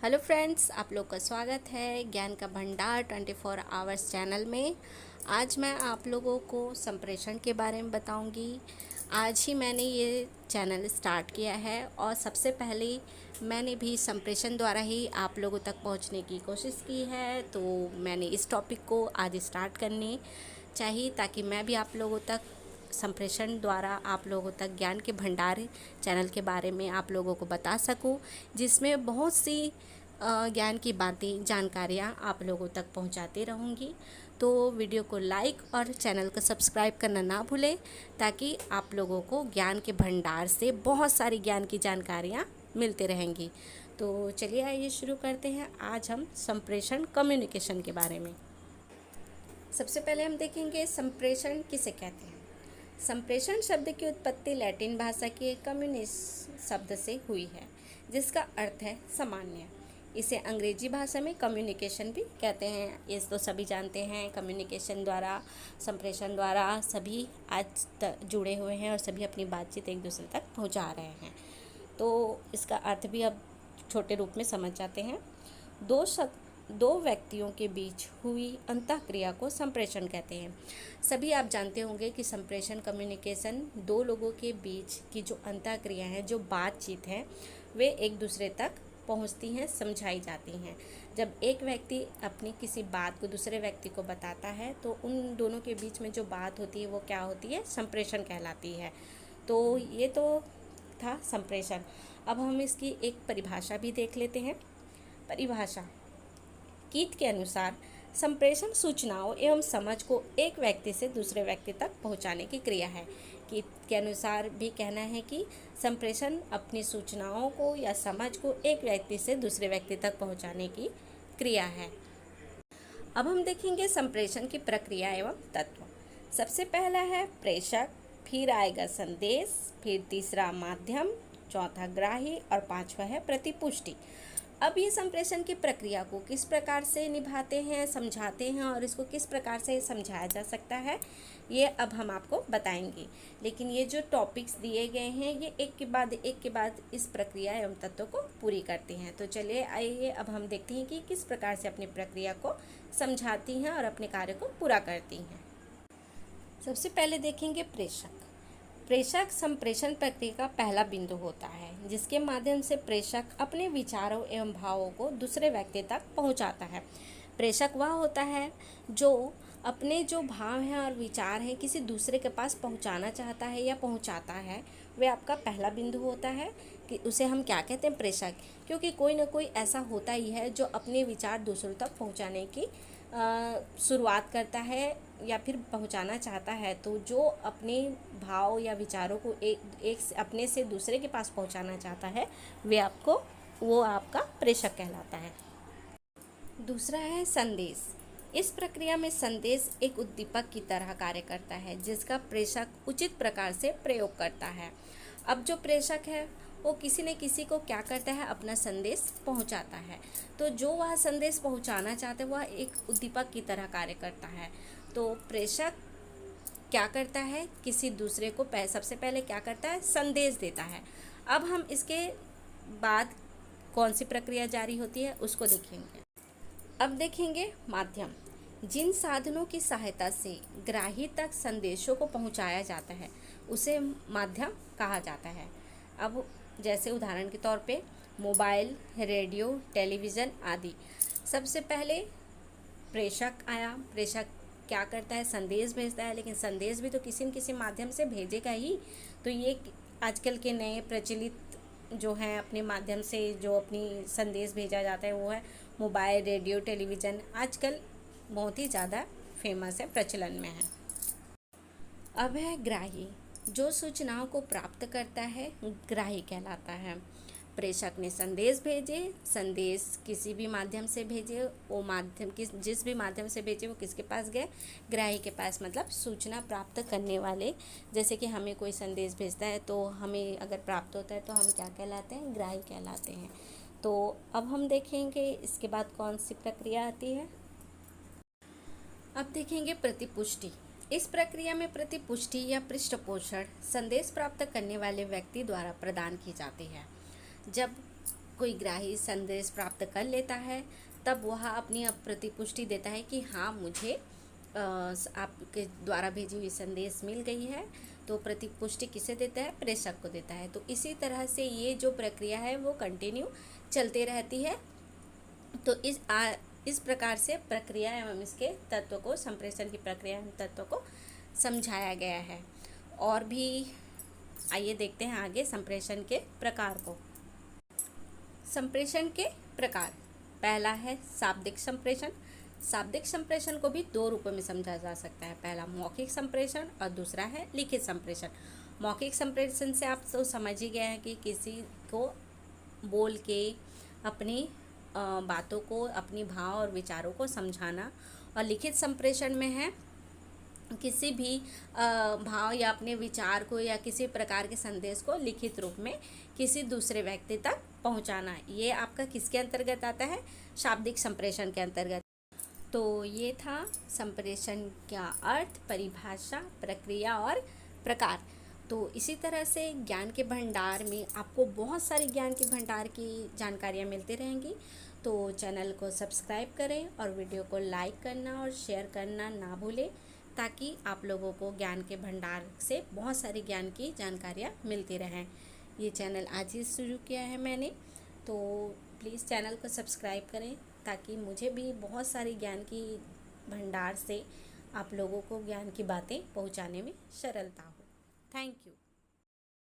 Hello friends, आप लोग का स्वागत है ज्ञान का भंडार 24 आवर्स चैनल में। आज मैं आप लोगों को संप्रेषण के बारे में बताऊंगी। आज ही मैंने ये चैनल स्टार्ट किया है और सबसे पहले मैंने भी संप्रेषण द्वारा ही आप लोगों तक पहुंचने की कोशिश की है। तो मैंने इस टॉपिक को आज स्टार्ट करनी चाहिए ताकि मैं भी आप लोगों तक संप्रेषण द्वारा आप लोगों तक ज्ञान के भंडार चैनल के बारे में आप लोगों को बता सकूं, जिसमें बहुत सी ज्ञान की बातें जानकारियाँ आप लोगों तक पहुंचाती रहूँगी। तो वीडियो को लाइक और चैनल को सब्सक्राइब करना ना भूलें ताकि आप लोगों को ज्ञान के भंडार से बहुत सारी ज्ञान की जानकारियाँ मिलती रहेंगी। तो चलिए आइए शुरू करते हैं। आज हम संप्रेषण कम्युनिकेशन के बारे में। सबसे पहले हम देखेंगे संप्रेषण किसे कहते हैं। संप्रेषण शब्द की उत्पत्ति लैटिन भाषा के कम्युनिस शब्द से हुई है, जिसका अर्थ है सामान्य। इसे अंग्रेजी भाषा में कम्युनिकेशन भी कहते हैं। ये तो सभी जानते हैं, कम्युनिकेशन द्वारा, संप्रेषण द्वारा सभी आज जुड़े हुए हैं और सभी अपनी बातचीत एक दूसरे तक पहुंचा रहे हैं। तो इसका अर्थ भी अब छोटे रूप में समझ जाते हैं। दो व्यक्तियों के बीच हुई अंतःक्रिया को संप्रेषण कहते हैं। सभी आप जानते होंगे कि संप्रेषण कम्युनिकेशन दो लोगों के बीच की जो अंतःक्रिया है, जो बातचीत है, वे एक दूसरे तक पहुंचती हैं, समझाई जाती हैं। जब एक व्यक्ति अपनी किसी बात को दूसरे व्यक्ति को बताता है तो उन दोनों के बीच में जो बात होती है वो क्या होती है, संप्रेषण कहलाती है। तो ये तो था संप्रेषण। अब हम इसकी एक परिभाषा भी देख लेते हैं। परिभाषा कीट के अनुसार संप्रेषण सूचनाओं एवं समझ को एक व्यक्ति से दूसरे व्यक्ति तक पहुंचाने की क्रिया है। कीट के अनुसार भी कहना है कि संप्रेषण अपनी सूचनाओं को या समझ को एक व्यक्ति से दूसरे व्यक्ति तक पहुंचाने की क्रिया है। अब हम देखेंगे संप्रेषण की प्रक्रिया एवं तत्व। सबसे पहला है प्रेषक, फिर आएगा संदेश, फिर तीसरा माध्यम, चौथा ग्राही और पांचवा है प्रतिपुष्टि। अब ये संप्रेषण की प्रक्रिया को किस प्रकार से निभाते हैं, समझाते हैं और इसको किस प्रकार से समझाया जा सकता है, ये अब हम आपको बताएंगे। लेकिन ये जो टॉपिक्स दिए गए हैं ये एक के बाद इस प्रक्रिया एवं तत्व को पूरी करते हैं। तो चलिए आइए अब हम देखते हैं कि किस प्रकार से अपनी प्रक्रिया को समझाती हैं और अपने कार्य को पूरा करती हैं। सबसे पहले देखेंगे प्रेषक। प्रेषक संप्रेषण प्रक्रिया का पहला बिंदु होता है, जिसके माध्यम से प्रेषक अपने विचारों एवं भावों को दूसरे व्यक्ति तक पहुंचाता है। प्रेषक वह होता है जो अपने जो भाव हैं और विचार हैं किसी दूसरे के पास पहुंचाना चाहता है या पहुंचाता है। वे आपका पहला बिंदु होता है कि उसे हम क्या कहते हैं, प्रेषक। क्योंकि कोई ना कोई ऐसा होता ही है जो अपने विचार दूसरों तक पहुंचाने की शुरुआत करता है या फिर पहुंचाना चाहता है। तो जो अपने भाव या विचारों को एक अपने से दूसरे के पास पहुंचाना चाहता है वो आपका प्रेषक कहलाता है। दूसरा है संदेश। इस प्रक्रिया में संदेश एक उद्दीपक की तरह कार्य करता है, जिसका प्रेषक उचित प्रकार से प्रयोग करता है। अब जो प्रेषक है वो किसी न किसी को क्या करता है, अपना संदेश पहुंचाता है। तो जो वह संदेश पहुंचाना चाहता है वह एक उद्दीपक की तरह कार्य करता है। तो प्रेषक क्या करता है, किसी दूसरे को सबसे पहले क्या करता है, संदेश देता है। अब हम इसके बाद कौन सी प्रक्रिया जारी होती है उसको देखेंगे। अब देखेंगे माध्यम। जिन साधनों की सहायता से ग्राही तक संदेशों को पहुंचाया जाता है उसे माध्यम कहा जाता है। अब जैसे उदाहरण के तौर पे मोबाइल, रेडियो, टेलीविज़न आदि। सबसे पहले प्रेषक आया। प्रेषक क्या करता है, संदेश भेजता है, लेकिन संदेश भी तो किसी न किसी माध्यम से भेजेगा ही। तो ये आजकल के नए प्रचलित जो हैं अपने माध्यम से जो अपनी संदेश भेजा जाता है वो है मोबाइल, रेडियो, टेलीविज़न। आजकल बहुत ही ज़्यादा फेमस है, प्रचलन में है। अब है ग्राही। जो सूचनाओं को प्राप्त करता है ग्राही कहलाता है। प्रेषक ने संदेश भेजे, संदेश किसी भी माध्यम से भेजे, वो माध्यम जिस भी माध्यम से भेजे वो किसके पास गए, ग्राही के पास। मतलब सूचना प्राप्त करने वाले। जैसे कि हमें कोई संदेश भेजता है तो हमें अगर प्राप्त होता है तो हम क्या कहलाते हैं, ग्राही कहलाते हैं। तो अब हम देखेंगे इसके बाद कौन सी प्रक्रिया आती है। अब देखेंगे प्रतिपुष्टि। इस प्रक्रिया में प्रतिपुष्टि या पृष्ठपोषण संदेश प्राप्त करने वाले व्यक्ति द्वारा प्रदान की जाती है। जब कोई ग्राही संदेश प्राप्त कर लेता है, तब वह अपनी प्रतिपुष्टि देता है कि हाँ, मुझे आपके द्वारा भेजी हुई संदेश मिल गई है। तो प्रतिपुष्टि किसे देता है? प्रेषक को देता है। तो इसी तरह से ये जो प्रक्रिया है वो कंटिन्यू चलती रहती है। तो इस प्रकार से प्रक्रिया एवं इसके तत्व को, संप्रेषण की प्रक्रिया एवं तत्व को समझाया गया है। और भी आइए देखते हैं आगे संप्रेषण के प्रकार को। संप्रेषण के प्रकार, पहला है शाब्दिक संप्रेषण। शाब्दिक संप्रेषण को भी दो रूपों में समझा जा सकता है। पहला मौखिक संप्रेषण और दूसरा है लिखित संप्रेषण। मौखिक संप्रेषण से आप तो समझ ही गए हैं कि किसी को बोल के अपनी बातों को, अपनी भाव और विचारों को समझाना। और लिखित संप्रेषण में है किसी भी भाव या अपने विचार को या किसी प्रकार के संदेश को लिखित रूप में किसी दूसरे व्यक्ति तक पहुंचाना। ये आपका किसके अंतर्गत आता है? शाब्दिक संप्रेषण के अंतर्गत। तो ये था संप्रेषण का अर्थ, परिभाषा, प्रक्रिया और प्रकार। तो इसी तरह से ज्ञान के भंडार में आपको बहुत सारे ज्ञान के भंडार की जानकारियाँ मिलती रहेंगी। तो चैनल को सब्सक्राइब करें और वीडियो को लाइक करना और शेयर करना ना भूलें, ताकि आप लोगों को ज्ञान के भंडार से बहुत सारी ज्ञान की जानकारियाँ मिलती रहें। ये चैनल आज ही शुरू किया है मैंने, तो प्लीज़ चैनल को सब्सक्राइब करें, ताकि मुझे भी बहुत सारी ज्ञान की भंडार से आप लोगों को ज्ञान की बातें पहुंचाने में सरलता हो। Thank you.